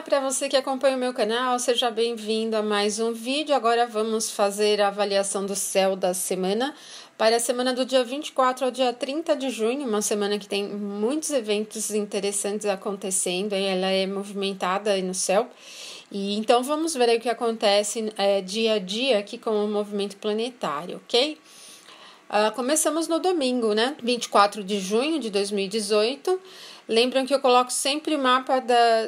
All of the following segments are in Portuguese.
para você que acompanha o meu canal, seja bem-vindo a mais um vídeo. Agora vamos fazer a avaliação do céu da semana para a semana do dia 24 ao dia 30 de junho, uma semana que tem muitos eventos interessantes acontecendo, ela é movimentada aí no céu. E então vamos ver aí o que acontece dia a dia aqui com o movimento planetário, ok? Começamos no domingo, né? 24 de junho de 2018. Lembram que eu coloco sempre o mapa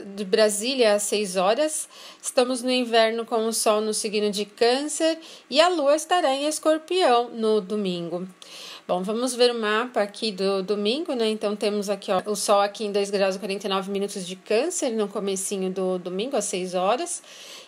de Brasília às 6 horas. Estamos no inverno com o Sol no signo de Câncer e a Lua estará em Escorpião no domingo. Bom, vamos ver o mapa aqui do domingo, né? Então temos aqui o Sol aqui em 2 graus e 49 minutos de Câncer no comecinho do domingo às 6 horas.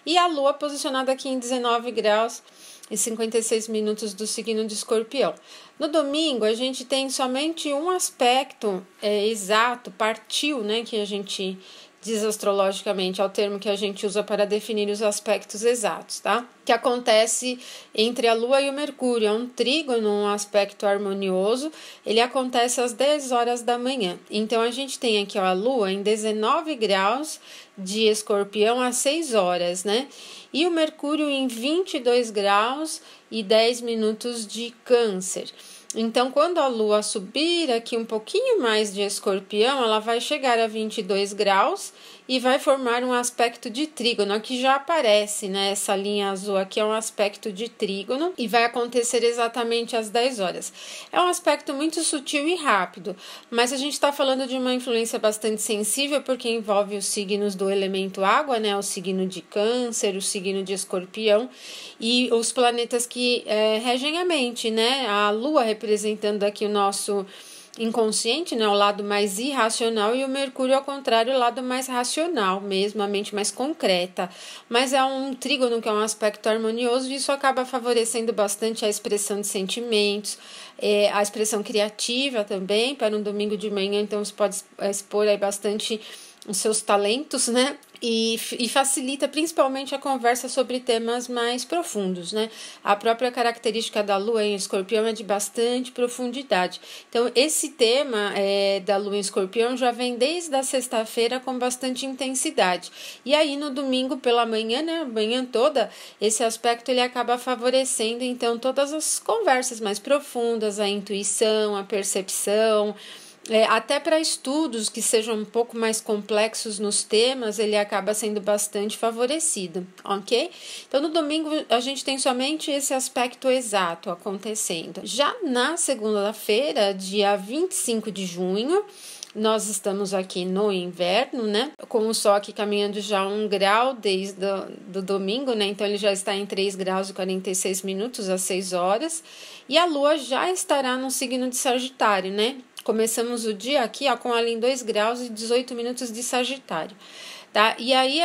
E a Lua posicionada aqui em 19 graus e 56 minutos do signo de Escorpião. No domingo, a gente tem somente um aspecto exato, partiu, né, que a gente diz astrologicamente, é o termo que a gente usa para definir os aspectos exatos, tá? Que acontece entre a Lua e o Mercúrio, é um trígono, um aspecto harmonioso, ele acontece às 10 horas da manhã. Então, a gente tem aqui a Lua em 19 graus de Escorpião às 6 horas, né? E o Mercúrio em 22 graus e 10 minutos de Câncer. Então, quando a Lua subir aqui um pouquinho mais de Escorpião, ela vai chegar a 22 graus e vai formar um aspecto de trígono. Aqui já aparece, né? Essa linha azul aqui é um aspecto de trígono e vai acontecer exatamente às 10 horas. É um aspecto muito sutil e rápido, mas a gente está falando de uma influência bastante sensível porque envolve os signos do elemento água, né? O signo de Câncer, o signo de Escorpião e os planetas que regem a mente, né? A Lua representando aqui o nosso inconsciente, né, o lado mais irracional, e o Mercúrio, ao contrário, o lado mais racional mesmo, a mente mais concreta. Mas é um trígono que é um aspecto harmonioso e isso acaba favorecendo bastante a expressão de sentimentos, a expressão criativa também, para um domingo de manhã, então você pode expor aí bastante os seus talentos, né? E facilita principalmente a conversa sobre temas mais profundos, né? A própria característica da Lua em Escorpião é de bastante profundidade. Então, esse tema da Lua em Escorpião já vem desde a sexta-feira com bastante intensidade. E aí, no domingo pela manhã, né? A manhã toda, esse aspecto ele acaba favorecendo, então, todas as conversas mais profundas, a intuição, a percepção. Até para estudos que sejam um pouco mais complexos nos temas, ele acaba sendo bastante favorecido, ok? Então, no domingo, a gente tem somente esse aspecto exato acontecendo. Já na segunda-feira, dia 25 de junho, nós estamos aqui no inverno, né? Com o Sol aqui caminhando já 1 grau desde do domingo, né? Então, ele já está em 3 graus e 46 minutos às 6 horas. E a Lua já estará no signo de Sagitário, né? Começamos o dia aqui com ela em 2 graus e 18 minutos de Sagitário, tá? E aí,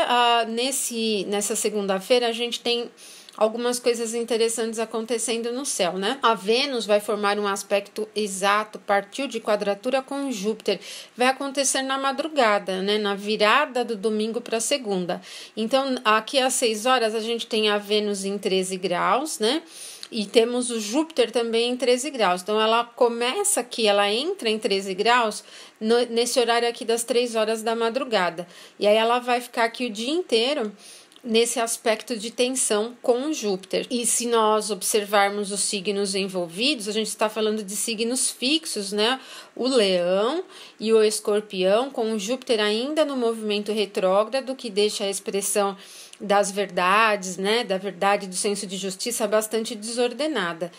nessa segunda-feira, a gente tem algumas coisas interessantes acontecendo no céu, né? A Vênus vai formar um aspecto exato, partiu de quadratura com Júpiter. Vai acontecer na madrugada, né? Na virada do domingo para segunda. Então, aqui às 6 horas, a gente tem a Vênus em 13 graus, né? E temos o Júpiter também em 13 graus. Então, ela começa aqui, ela entra em 13 graus nesse horário aqui das 3 horas da madrugada. E aí, ela vai ficar aqui o dia inteiro nesse aspecto de tensão com o Júpiter. E se nós observarmos os signos envolvidos, a gente está falando de signos fixos, né? O Leão e o Escorpião, com o Júpiter ainda no movimento retrógrado, que deixa a expressão das verdades, né, da verdade do senso de justiça bastante desordenada.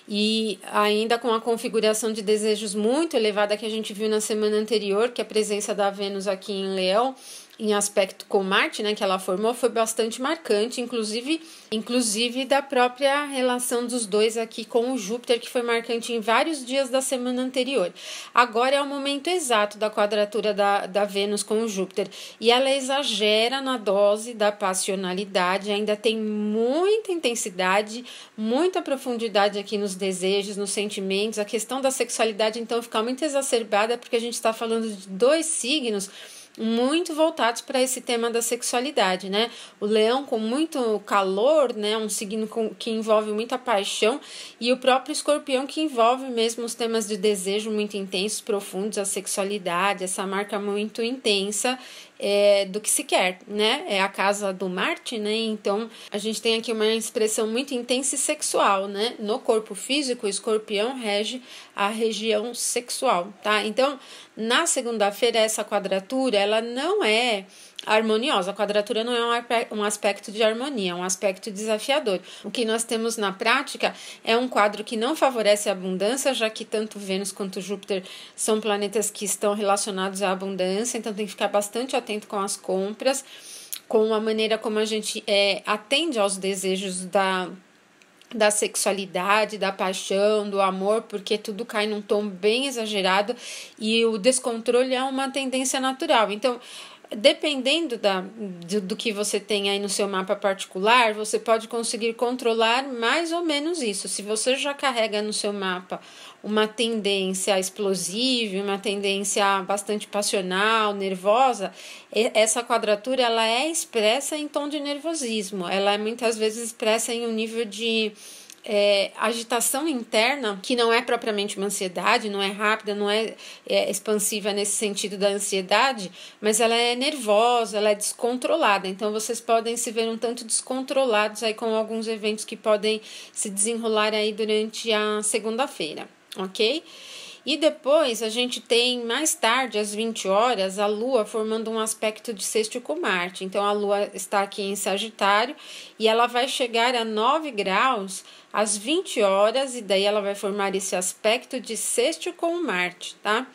E ainda com a configuração de desejos muito elevada que a gente viu na semana anterior, que a presença da Vênus aqui em Leão, em aspecto com Marte, né, que ela formou, foi bastante marcante, inclusive da própria relação dos dois aqui com o Júpiter, que foi marcante em vários dias da semana anterior. Agora é o momento exato da quadratura da Vênus com o Júpiter, e ela exagera na dose da passionalidade, ainda tem muita intensidade, muita profundidade aqui nos desejos, nos sentimentos. A questão da sexualidade, então, fica muito exacerbada, porque a gente está falando de 2 signos muito voltados para esse tema da sexualidade, né? O Leão com muito calor, né? Um signo que envolve muita paixão, e o próprio Escorpião que envolve mesmo os temas de desejo muito intensos, profundos, a sexualidade, essa marca muito intensa do que se quer, né? É a casa do Marte, né? Então, a gente tem aqui uma expressão muito intensa e sexual, né? No corpo físico, o escorpião rege a região sexual, tá? Então, na segunda-feira, essa quadratura, ela não é harmoniosa. A quadratura não é um aspecto de harmonia, é um aspecto desafiador. O que nós temos na prática é um quadro que não favorece a abundância, já que tanto Vênus quanto Júpiter são planetas que estão relacionados à abundância, então tem que ficar bastante atento com as compras, com a maneira como a gente atende aos desejos da sexualidade, da paixão, do amor, porque tudo cai num tom bem exagerado e o descontrole é uma tendência natural. Então, dependendo do que você tem aí no seu mapa particular, você pode conseguir controlar mais ou menos isso. Se você já carrega no seu mapa uma tendência explosiva, uma tendência bastante passional, nervosa, essa quadratura ela é expressa em tom de nervosismo. Ela é muitas vezes expressa em um nível de agitação interna, que não é propriamente uma ansiedade, não é rápida, não é expansiva nesse sentido da ansiedade, mas ela é nervosa, ela é descontrolada. Então, vocês podem se ver um tanto descontrolados aí com alguns eventos que podem se desenrolar aí durante a segunda-feira, ok? E depois a gente tem mais tarde, às 20 horas, a Lua formando um aspecto de sextil com Marte. Então, a Lua está aqui em Sagitário e ela vai chegar a 9 graus às 20 horas e daí ela vai formar esse aspecto de sextil com Marte, tá?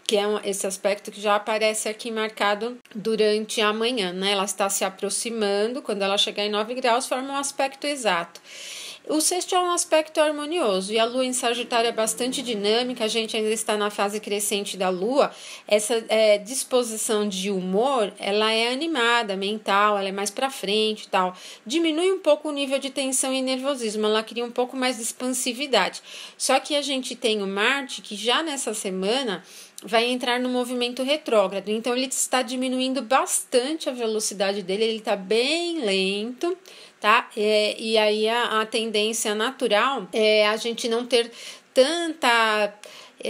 Que é esse aspecto que já aparece aqui marcado durante a manhã, né? Ela está se aproximando, quando ela chegar em 9 graus, forma um aspecto exato. O sexto é um aspecto harmonioso e a Lua em Sagitário é bastante dinâmica, a gente ainda está na fase crescente da Lua. Essa disposição de humor, ela é animada, mental, ela é mais para frente e tal. Diminui um pouco o nível de tensão e nervosismo, ela cria um pouco mais de expansividade. Só que a gente tem o Marte, que já nessa semana vai entrar no movimento retrógrado, então ele está diminuindo bastante a velocidade dele, ele está bem lento, tá? E aí a tendência natural é a gente não ter tanta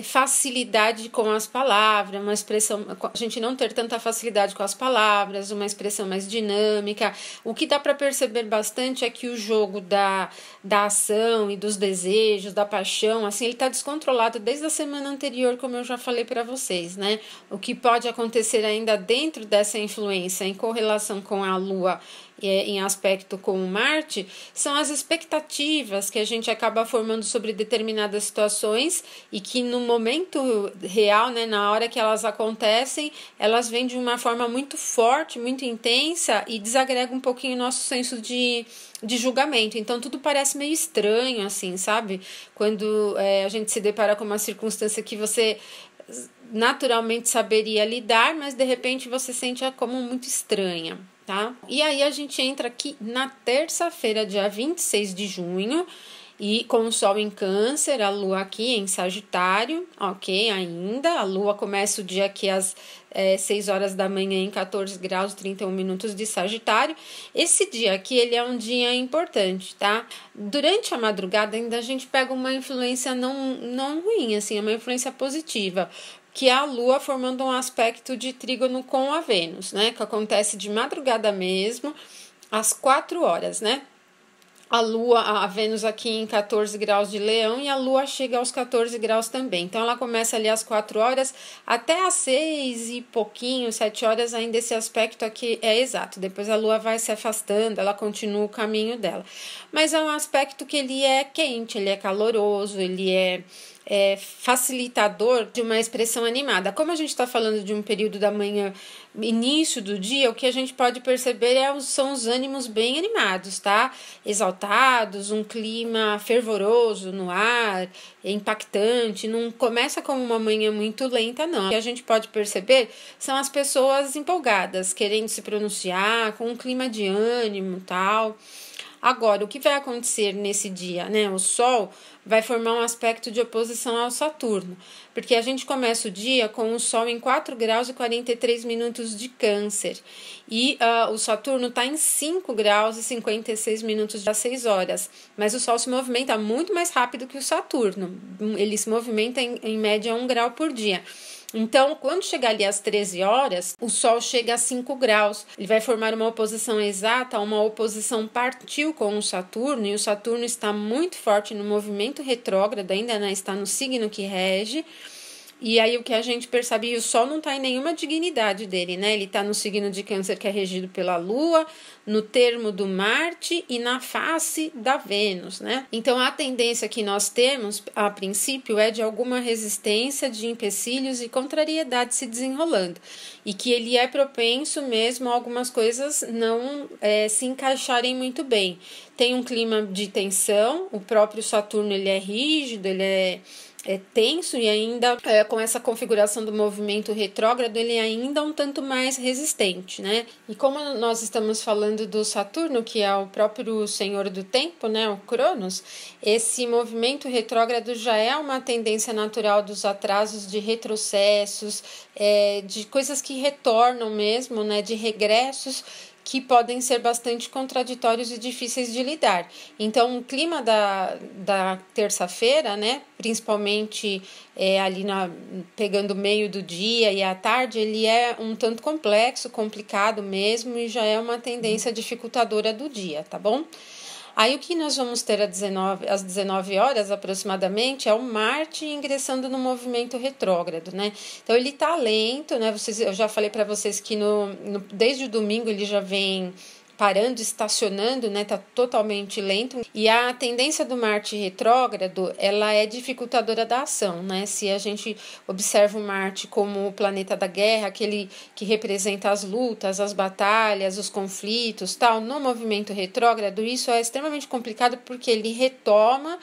facilidade com as palavras, uma expressão, a gente não ter tanta facilidade com as palavras, uma expressão mais dinâmica. O que dá para perceber bastante é que o jogo da ação e dos desejos, da paixão, assim, ele está descontrolado desde a semana anterior, como eu já falei para vocês, né? O que pode acontecer ainda dentro dessa influência em correlação com a Lua em aspecto com o Marte, são as expectativas que a gente acaba formando sobre determinadas situações e que no momento real, né, na hora que elas acontecem, elas vêm de uma forma muito forte, muito intensa e desagrega um pouquinho o nosso senso de julgamento. Então tudo parece meio estranho, assim, sabe? Quando a gente se depara com uma circunstância que você naturalmente saberia lidar, mas de repente você sente-a como muito estranha, tá? E aí a gente entra aqui na terça-feira, dia 26 de junho, e com o Sol em Câncer, a Lua aqui em Sagitário, ok, ainda. A Lua começa o dia aqui às 6 horas da manhã em 14 graus e 31 minutos de Sagitário. Esse dia aqui, ele é um dia importante, tá? Durante a madrugada ainda a gente pega uma influência não ruim, assim, é uma influência positiva, que é a Lua formando um aspecto de trígono com a Vênus, né? Que acontece de madrugada mesmo, às 4 horas, né? A Vênus aqui em 14 graus de Leão e a Lua chega aos 14 graus também. Então, ela começa ali às 4 horas até às 6 e pouquinho, 7 horas, ainda esse aspecto aqui é exato. Depois a Lua vai se afastando, ela continua o caminho dela. Mas é um aspecto que ele é quente, ele é caloroso, ele é facilitador de uma expressão animada. Como a gente está falando de um período da manhã, início do dia, o que a gente pode perceber são os ânimos bem animados, tá? Exaltados, um clima fervoroso no ar, impactante, não começa como uma manhã muito lenta, não. O que a gente pode perceber são as pessoas empolgadas, querendo se pronunciar, com um clima de ânimo e tal. Agora, o que vai acontecer nesse dia, né? O Sol vai formar um aspecto de oposição ao Saturno, porque a gente começa o dia com o Sol em 4 graus e 43 minutos de Câncer, e o Saturno está em 5 graus e 56 minutos às 6 horas, mas o Sol se movimenta muito mais rápido que o Saturno, ele se movimenta em média 1 grau por dia. Então, quando chegar ali às 13 horas, o Sol chega a 5 graus. Ele vai formar uma oposição exata, uma oposição partil com o Saturno, e o Saturno está muito forte no movimento retrógrado, ainda não está no signo que rege. E aí o que a gente percebe, o Sol não está em nenhuma dignidade dele, né? Ele está no signo de Câncer, que é regido pela Lua, no termo do Marte e na face da Vênus, né? Então a tendência que nós temos, a princípio, é de alguma resistência, de empecilhos e contrariedade se desenrolando. E que ele é propenso mesmo a algumas coisas não se encaixarem muito bem. Tem um clima de tensão, o próprio Saturno ele é rígido, ele é tenso, e ainda com essa configuração do movimento retrógrado ele ainda é um tanto mais resistente, né? E como nós estamos falando do Saturno, que é o próprio senhor do tempo, né, o Cronos, esse movimento retrógrado já é uma tendência natural dos atrasos, de retrocessos, de coisas que retornam mesmo, né, de regressos que podem ser bastante contraditórios e difíceis de lidar. Então, o clima da terça-feira, né, principalmente ali pegando o meio do dia e à tarde, ele é um tanto complexo, complicado mesmo, e já é uma tendência dificultadora do dia, tá bom? Aí o que nós vamos ter às 19 horas aproximadamente é o Marte ingressando no movimento retrógrado, né? Então ele tá lento, né? Eu já falei para vocês que desde o domingo ele já vem parando, estacionando, né? Tá totalmente lento. E a tendência do Marte retrógrado, ela é dificultadora da ação, né? Se a gente observa o Marte como o planeta da guerra, aquele que representa as lutas, as batalhas, os conflitos, tal, no movimento retrógrado, isso é extremamente complicado porque ele retoma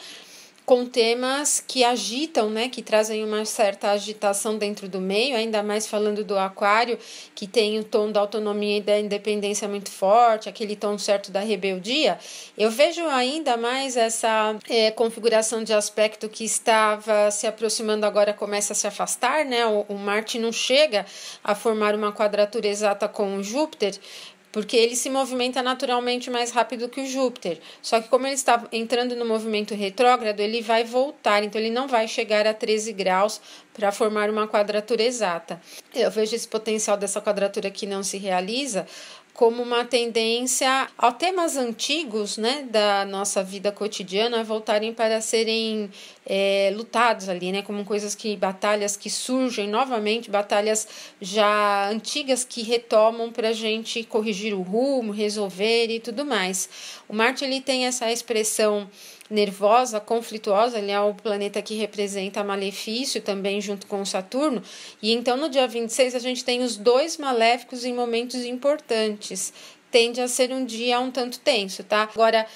com temas que agitam, né, que trazem uma certa agitação dentro do meio, ainda mais falando do Aquário, que tem o tom da autonomia e da independência muito forte, aquele tom certo da rebeldia. Eu vejo ainda mais essa configuração de aspecto que estava se aproximando, agora começa a se afastar, né? O Marte não chega a formar uma quadratura exata com o Júpiter, porque ele se movimenta naturalmente mais rápido que o Júpiter. Só que como ele está entrando no movimento retrógrado, ele vai voltar, então ele não vai chegar a 13 graus para formar uma quadratura exata. Eu vejo esse potencial dessa quadratura que não se realiza como uma tendência a temas antigos, né, da nossa vida cotidiana voltarem para serem lutados ali, né, como batalhas que surgem novamente, batalhas já antigas que retomam para a gente corrigir o rumo, resolver e tudo mais. O Marte ele tem essa expressão nervosa, conflituosa, ele é o planeta que representa malefício também junto com o Saturno, e então no dia 26 a gente tem os dois maléficos em momentos importantes, tende a ser um dia um tanto tenso, tá? Agora,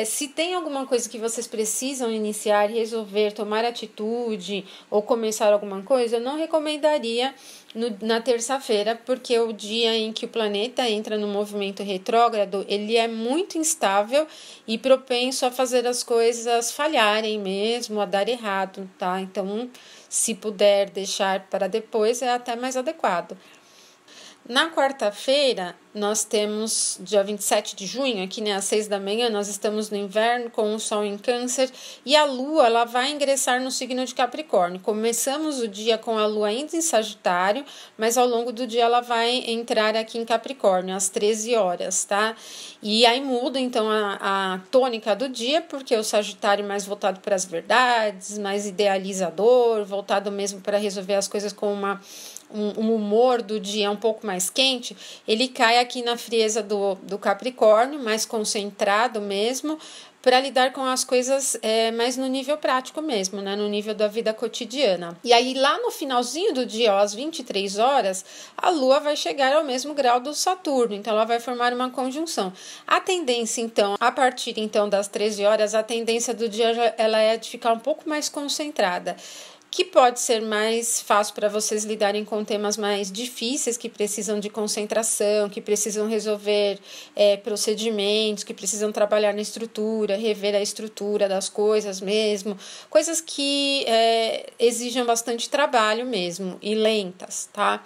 se tem alguma coisa que vocês precisam iniciar, resolver, tomar atitude ou começar alguma coisa, eu não recomendaria na terça-feira, porque o dia em que o planeta entra no movimento retrógrado, ele é muito instável e propenso a fazer as coisas falharem mesmo, a dar errado, tá? Então, se puder deixar para depois, é até mais adequado. Na quarta-feira, nós temos, dia 27 de junho, aqui, né, às 6 da manhã, nós estamos no inverno com o Sol em Câncer e a Lua ela vai ingressar no signo de Capricórnio. Começamos o dia com a Lua ainda em Sagitário, mas ao longo do dia ela vai entrar aqui em Capricórnio, às 13 horas, tá? E aí muda, então, a tônica do dia, porque o Sagitário mais voltado para as verdades, mais idealizador, voltado mesmo para resolver as coisas com um humor do dia um pouco mais quente, ele cai aqui na frieza do Capricórnio, mais concentrado mesmo, para lidar com as coisas mais no nível prático mesmo, né? No nível da vida cotidiana. E aí lá no finalzinho do dia, às 23 horas, a Lua vai chegar ao mesmo grau do Saturno, então ela vai formar uma conjunção. A tendência, então, a partir então das 13 horas, a tendência do dia ela é de ficar um pouco mais concentrada, que pode ser mais fácil para vocês lidarem com temas mais difíceis, que precisam de concentração, que precisam resolver procedimentos, que precisam trabalhar na estrutura, rever a estrutura das coisas mesmo, coisas que exigem bastante trabalho mesmo e lentas, tá?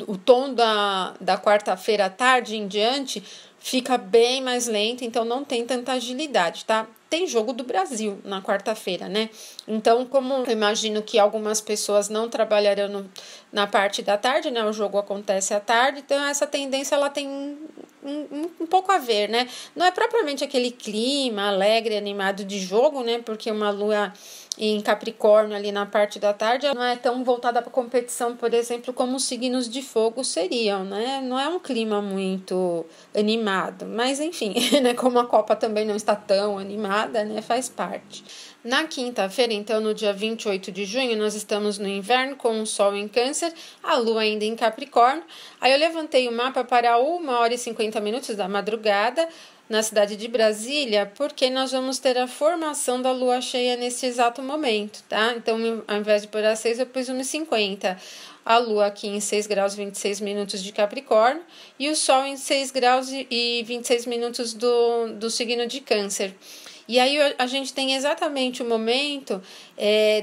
O tom da quarta-feira à tarde em diante fica bem mais lento, então não tem tanta agilidade, tá? tem jogo do Brasil na quarta-feira, né? Então, como eu imagino que algumas pessoas não trabalharão na parte da tarde, né? O jogo acontece à tarde, então essa tendência ela tem um pouco a ver, né? Não é propriamente aquele clima alegre, animado de jogo, né? Porque uma lua em Capricórnio ali na parte da tarde não é tão voltada para competição, por exemplo, como os signos de fogo seriam, né? Não é um clima muito animado, mas enfim, né? Como a Copa também não está tão animada, né? Faz parte. Na quinta-feira, então, no dia 28 de junho, nós estamos no inverno com o Sol em Câncer, a Lua ainda em Capricórnio. Aí eu levantei o mapa para 1h50 da madrugada, na cidade de Brasília, porque nós vamos ter a formação da lua cheia nesse exato momento, tá? Então, ao invés de pôr às 6, eu pus 1h50. A lua aqui em 6 graus e 26 minutos de Capricórnio e o sol em 6 graus e 26 minutos do signo de Câncer. E aí a gente tem exatamente o momento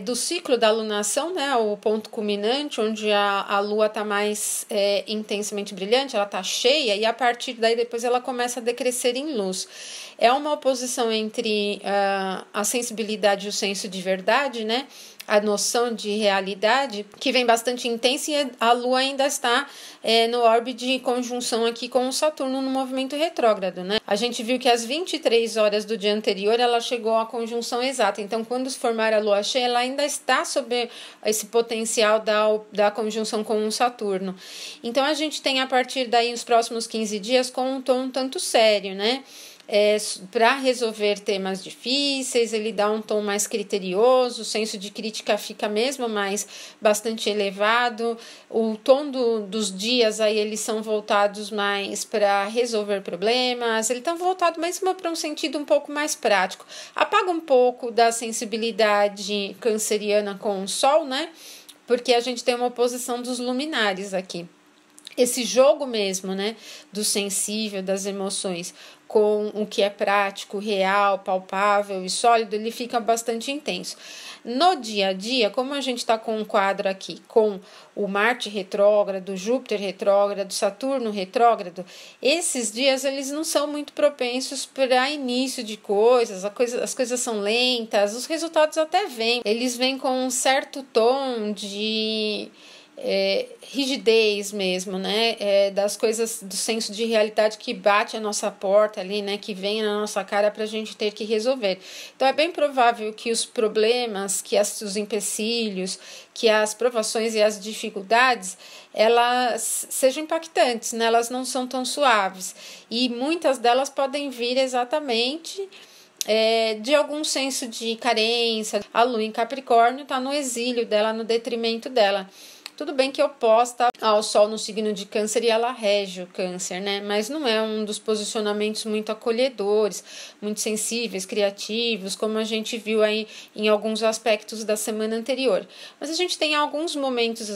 do ciclo da lunação, né, o ponto culminante, onde a lua está mais intensamente brilhante, ela está cheia, e a partir daí depois ela começa a decrescer em luz. É uma oposição entre a sensibilidade e o senso de verdade, né? A noção de realidade, que vem bastante intensa, e a Lua ainda está no orbe de conjunção aqui com o Saturno no movimento retrógrado, né? A gente viu que às 23 horas do dia anterior ela chegou à conjunção exata, então quando formar a Lua cheia, ela ainda está sob esse potencial da conjunção com o Saturno. Então a gente tem a partir daí os próximos 15 dias com um tom tanto sério, né? Para resolver temas difíceis, ele dá um tom mais criterioso, o senso de crítica fica mesmo mais bastante elevado, o tom dos dias aí eles são voltados mais para resolver problemas, ele está voltado mesmo para um sentido um pouco mais prático, apaga um pouco da sensibilidade canceriana com o Sol, né? Porque a gente tem uma oposição dos luminares aqui. Esse jogo mesmo, né, do sensível, das emoções, com o que é prático, real, palpável e sólido, ele fica bastante intenso. No dia a dia, como a gente está com um quadro aqui, com o Marte retrógrado, Júpiter retrógrado, Saturno retrógrado, esses dias eles não são muito propensos para início de coisas, as coisas são lentas, os resultados até vêm, eles vêm com um certo tom de rigidez mesmo, né? Das coisas, do senso de realidade que bate a nossa porta ali, né? Que vem na nossa cara para a gente ter que resolver. Então é bem provável que os problemas, que os empecilhos, que as provações e as dificuldades, elas sejam impactantes, né? Elas não são tão suaves. E muitas delas podem vir exatamente de algum senso de carência. A Lua em Capricórnio está no exílio dela, no detrimento dela. Tudo bem que oposta ao Sol no signo de Câncer e ela rege o Câncer, né? Mas não é um dos posicionamentos muito acolhedores, muito sensíveis, criativos, como a gente viu aí em alguns aspectos da semana anterior. Mas a gente tem alguns momentos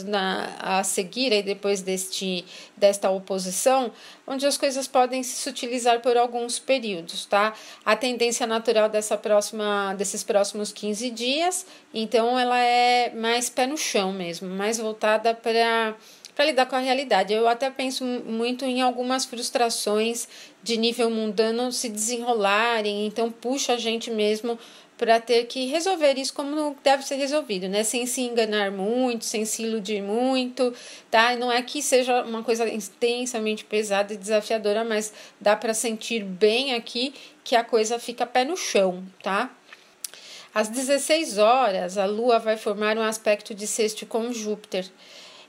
a seguir, aí depois desta oposição, onde as coisas podem se sutilizar por alguns períodos, tá? A tendência natural desses próximos 15 dias, então ela é mais pé no chão mesmo, mais voltada para lidar com a realidade. Eu até penso muito em algumas frustrações de nível mundano se desenrolarem, então puxa a gente mesmo para ter que resolver isso como deve ser resolvido, né? Sem se enganar muito, sem se iludir muito, tá? Não é que seja uma coisa intensamente pesada e desafiadora, mas dá para sentir bem aqui que a coisa fica pé no chão, tá? Às 16 horas, a Lua vai formar um aspecto de sexto com Júpiter.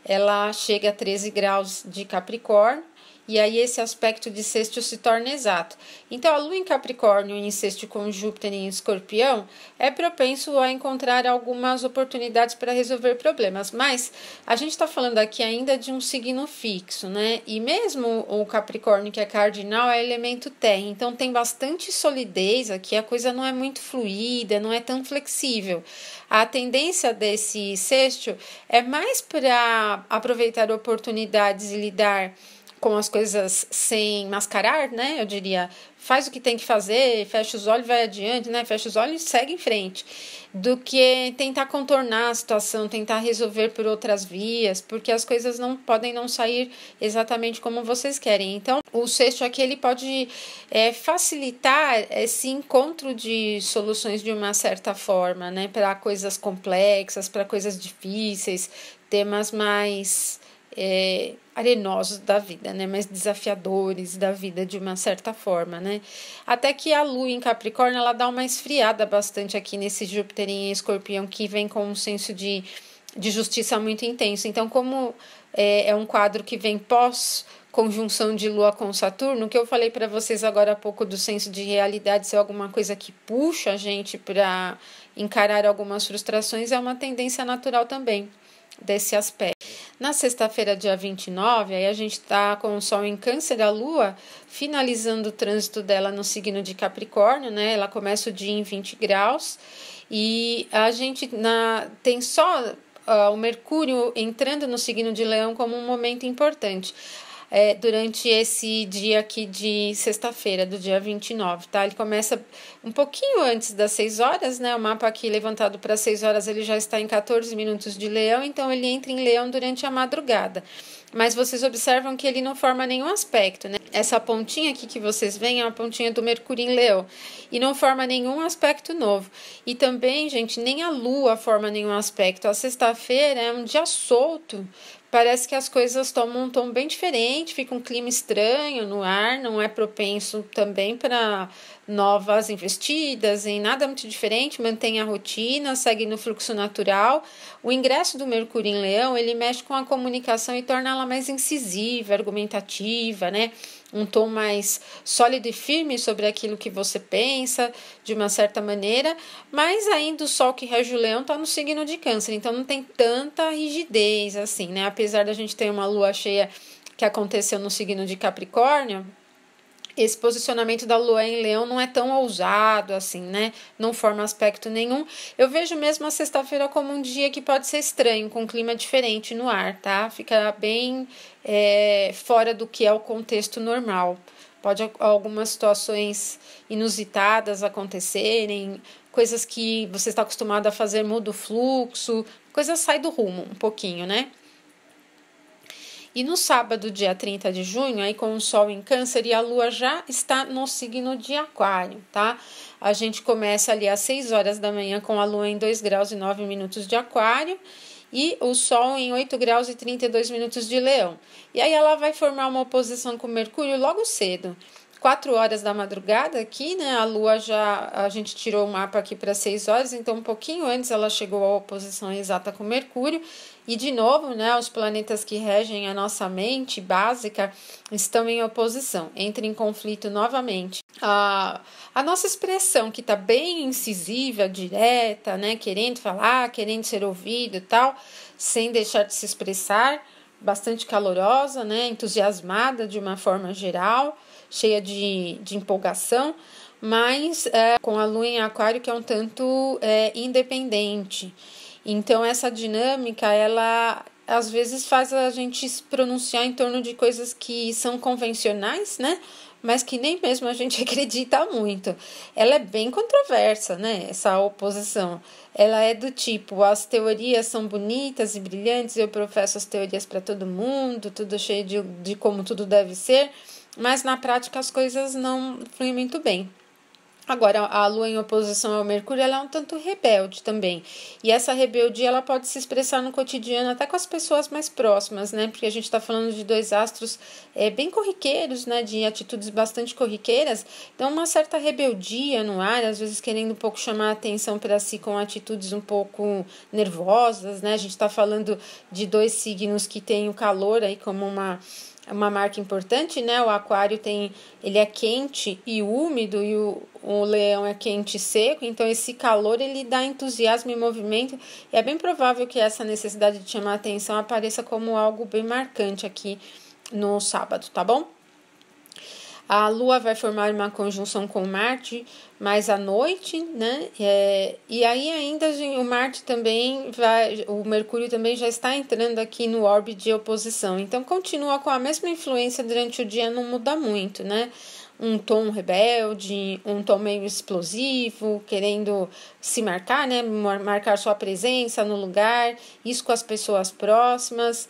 Ela chega a 13 graus de Capricórnio, e aí esse aspecto de sexto se torna exato. Então, a Lua em Capricórnio em sexto com Júpiter em Escorpião é propenso a encontrar algumas oportunidades para resolver problemas, mas a gente está falando aqui ainda de um signo fixo, né? E mesmo o Capricórnio, que é cardinal, é elemento terra, então tem bastante solidez aqui, a coisa não é muito fluida, não é tão flexível. A tendência desse sexto é mais para aproveitar oportunidades e lidar com as coisas sem mascarar, né? Eu diria, faz o que tem que fazer, fecha os olhos, vai adiante, né? Fecha os olhos e segue em frente, do que tentar contornar a situação, tentar resolver por outras vias, porque as coisas não podem não sair exatamente como vocês querem. Então, o sexto aqui, ele pode facilitar esse encontro de soluções de uma certa forma, né? Para coisas complexas, para coisas difíceis, temas mais arenosos da vida, né? Mais desafiadores da vida de uma certa forma, né? Até que a Lua em Capricórnio, ela dá uma esfriada bastante aqui nesse Júpiter em Escorpião, que vem com um senso de justiça muito intenso. Então, como é um quadro que vem pós conjunção de Lua com Saturno, que eu falei para vocês agora há pouco do senso de realidade ser alguma coisa que puxa a gente para encarar algumas frustrações, é uma tendência natural também desse aspecto. Na sexta-feira, dia 29, aí a gente está com o Sol em Câncer, a Lua finalizando o trânsito dela no signo de Capricórnio, né? Ela começa o dia em 20 graus e a gente tem só o Mercúrio entrando no signo de Leão como um momento importante. Durante esse dia aqui de sexta-feira, do dia 29, tá? Ele começa um pouquinho antes das 6 horas, né? O mapa aqui levantado para 6 horas, ele já está em 14 minutos de Leão, então ele entra em Leão durante a madrugada. Mas vocês observam que ele não forma nenhum aspecto, né? Essa pontinha aqui que vocês veem é uma pontinha do Mercúrio em Leão e não forma nenhum aspecto novo. E também, gente, nem a Lua forma nenhum aspecto. A sexta-feira é um dia solto. Parece que as coisas tomam um tom bem diferente, fica um clima estranho no ar, não é propenso também para novas investidas, em nada muito diferente, mantém a rotina, segue no fluxo natural. O ingresso do Mercúrio em Leão, ele mexe com a comunicação e torna ela mais incisiva, argumentativa, né? Um tom mais sólido e firme sobre aquilo que você pensa, de uma certa maneira, mas ainda o Sol que rege o Leão está no signo de Câncer, então não tem tanta rigidez assim, né? Apesar da gente ter uma lua cheia que aconteceu no signo de Capricórnio, esse posicionamento da Lua em Leão não é tão ousado assim, né? Não forma aspecto nenhum. Eu vejo mesmo a sexta-feira como um dia que pode ser estranho, com um clima diferente no ar, tá? Fica bem fora do que é o contexto normal. Pode algumas situações inusitadas acontecerem, coisas que você está acostumado a fazer muda o fluxo, coisa sai do rumo um pouquinho, né? E no sábado, dia 30 de junho, aí com o Sol em Câncer e a Lua já está no signo de Aquário, tá? A gente começa ali às 6 horas da manhã com a Lua em 2 graus e 9 minutos de Aquário e o Sol em 8 graus e 32 minutos de Leão. E aí ela vai formar uma oposição com Mercúrio logo cedo. 4 horas da madrugada aqui, né? A Lua a gente tirou o mapa aqui para 6 horas, então um pouquinho antes ela chegou à oposição exata com Mercúrio. E de novo, né, os planetas que regem a nossa mente básica estão em oposição, entram em conflito novamente. A nossa expressão, que está bem incisiva, direta, né, querendo falar, querendo ser ouvido e tal, sem deixar de se expressar, bastante calorosa, né, entusiasmada de uma forma geral, cheia de empolgação, mas com a Lua em Aquário, que é um tanto independente. Então, essa dinâmica, ela às vezes faz a gente se pronunciar em torno de coisas que são convencionais, né? Mas que nem mesmo a gente acredita muito. Ela é bem controversa, né? Essa oposição. Ela é do tipo, as teorias são bonitas e brilhantes, eu professo as teorias para todo mundo, tudo cheio de como tudo deve ser, mas na prática as coisas não fluem muito bem. Agora, a Lua em oposição ao Mercúrio, ela é um tanto rebelde também. E essa rebeldia, ela pode se expressar no cotidiano, até com as pessoas mais próximas, né? Porque a gente está falando de dois astros bem corriqueiros, né? De atitudes bastante corriqueiras. Então, uma certa rebeldia no ar, às vezes querendo um pouco chamar a atenção para si com atitudes um pouco nervosas, né? A gente está falando de dois signos que têm o calor aí como uma marca importante, né? O Aquário ele é quente e úmido e o Leão é quente e seco, então esse calor ele dá entusiasmo e movimento, e é bem provável que essa necessidade de chamar a atenção apareça como algo bem marcante aqui no sábado, tá bom? A Lua vai formar uma conjunção com Marte mais à noite, né? E aí ainda o Marte também o Mercúrio também já está entrando aqui no orbe de oposição. Então continua com a mesma influência durante o dia, não muda muito, né? Um tom rebelde, um tom meio explosivo, querendo se marcar, né? Marcar sua presença no lugar, isso com as pessoas próximas,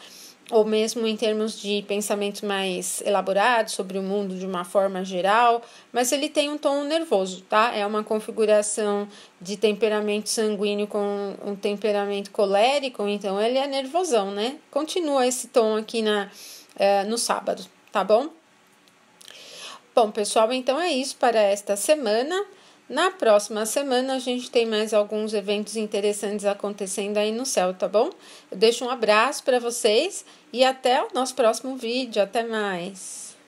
ou mesmo em termos de pensamentos mais elaborados sobre o mundo de uma forma geral, mas ele tem um tom nervoso, tá? É uma configuração de temperamento sanguíneo com um temperamento colérico, então ele é nervosão, né? Continua esse tom aqui no sábado, tá bom? Bom, pessoal, então é isso para esta semana. Na próxima semana a gente tem mais alguns eventos interessantes acontecendo aí no céu, tá bom? Eu deixo um abraço para vocês e até o nosso próximo vídeo. Até mais!